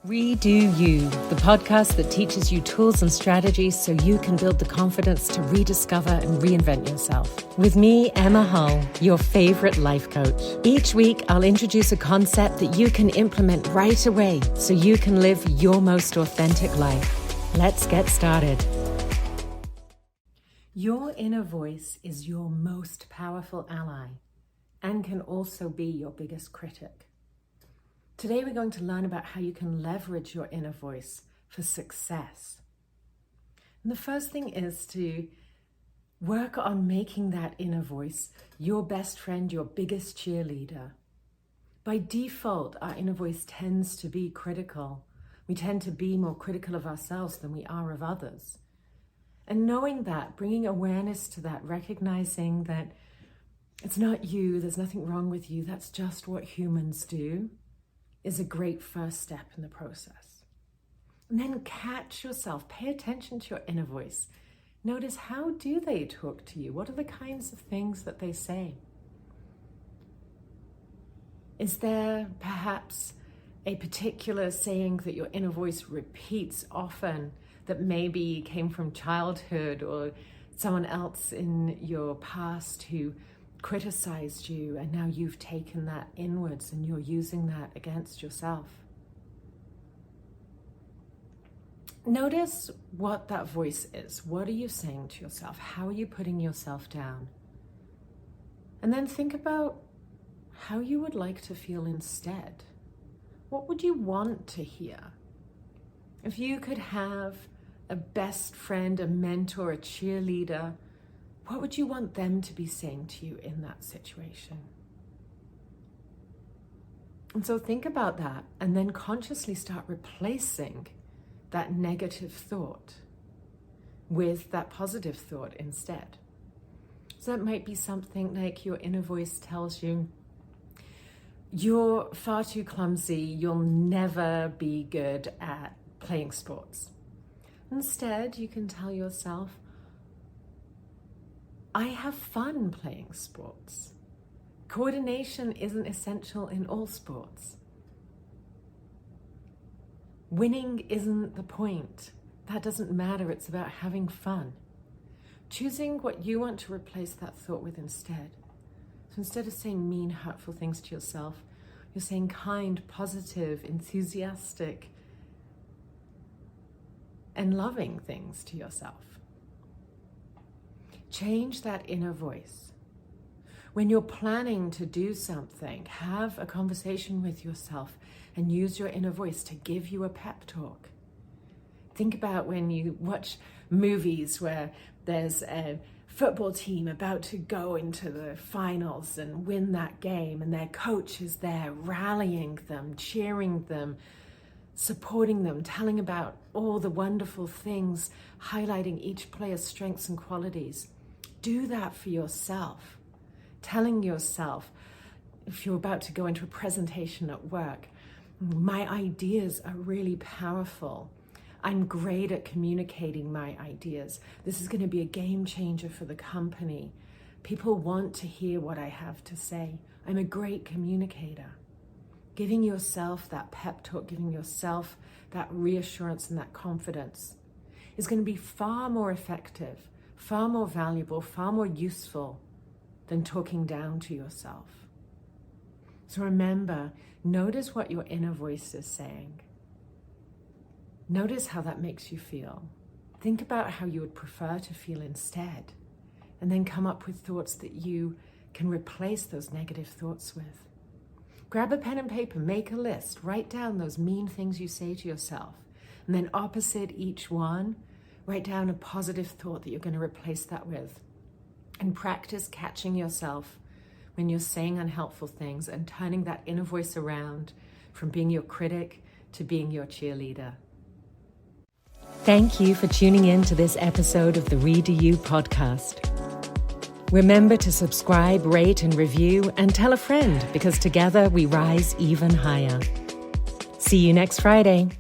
Redo You, the podcast that teaches you tools and strategies so you can build the confidence to rediscover and reinvent yourself. With me, Emma Hull, your favorite life coach. Each week, I'll introduce a concept that you can implement right away so you can live your most authentic life. Let's get started. Your inner voice is your most powerful ally and can also be your biggest critic. Today we're going to learn about how you can leverage your inner voice for success. And the first thing is to work on making that inner voice your best friend, your biggest cheerleader. By default, our inner voice tends to be critical. We tend to be more critical of ourselves than we are of others. And knowing that, bringing awareness to that, recognizing that it's not you, there's nothing wrong with you, that's just what humans do, is a great first step in the process. And then catch yourself, pay attention to your inner voice. Notice, how do they talk to you? What are the kinds of things that they say? Is there perhaps a particular saying that your inner voice repeats often that maybe came from childhood or someone else in your past who criticized you, and now you've taken that inwards and you're using that against yourself? Notice what that voice is. What are you saying to yourself? How are you putting yourself down? And then think about how you would like to feel instead. What would you want to hear? If you could have a best friend, a mentor, a cheerleader, what would you want them to be saying to you in that situation? And so think about that and then consciously start replacing that negative thought with that positive thought instead. So that might be something like your inner voice tells you, you're far too clumsy, you'll never be good at playing sports. Instead, you can tell yourself, I have fun playing sports. Coordination isn't essential in all sports. Winning isn't the point. That doesn't matter. It's about having fun. Choosing what you want to replace that thought with instead. So instead of saying mean, hurtful things to yourself, you're saying kind, positive, enthusiastic, and loving things to yourself. Change that inner voice. When you're planning to do something, have a conversation with yourself and use your inner voice to give you a pep talk. Think about when you watch movies where there's a football team about to go into the finals and win that game, and their coach is there rallying them, cheering them, supporting them, telling about all the wonderful things, highlighting each player's strengths and qualities. Do that for yourself. Telling yourself, if you're about to go into a presentation at work, my ideas are really powerful. I'm great at communicating my ideas. This is going to be a game changer for the company. People want to hear what I have to say. I'm a great communicator. Giving yourself that pep talk, giving yourself that reassurance and that confidence is going to be far more effective, far more valuable, far more useful than talking down to yourself. So remember, notice what your inner voice is saying. Notice how that makes you feel. Think about how you would prefer to feel instead, and then come up with thoughts that you can replace those negative thoughts with. Grab a pen and paper, make a list, write down those mean things you say to yourself, and then opposite each one, write down a positive thought that you're going to replace that with. And practice catching yourself when you're saying unhelpful things and turning that inner voice around from being your critic to being your cheerleader. Thank you for tuning in to this episode of the Redo You podcast. Remember to subscribe, rate, and review, and tell a friend, because together we rise even higher. See you next Friday.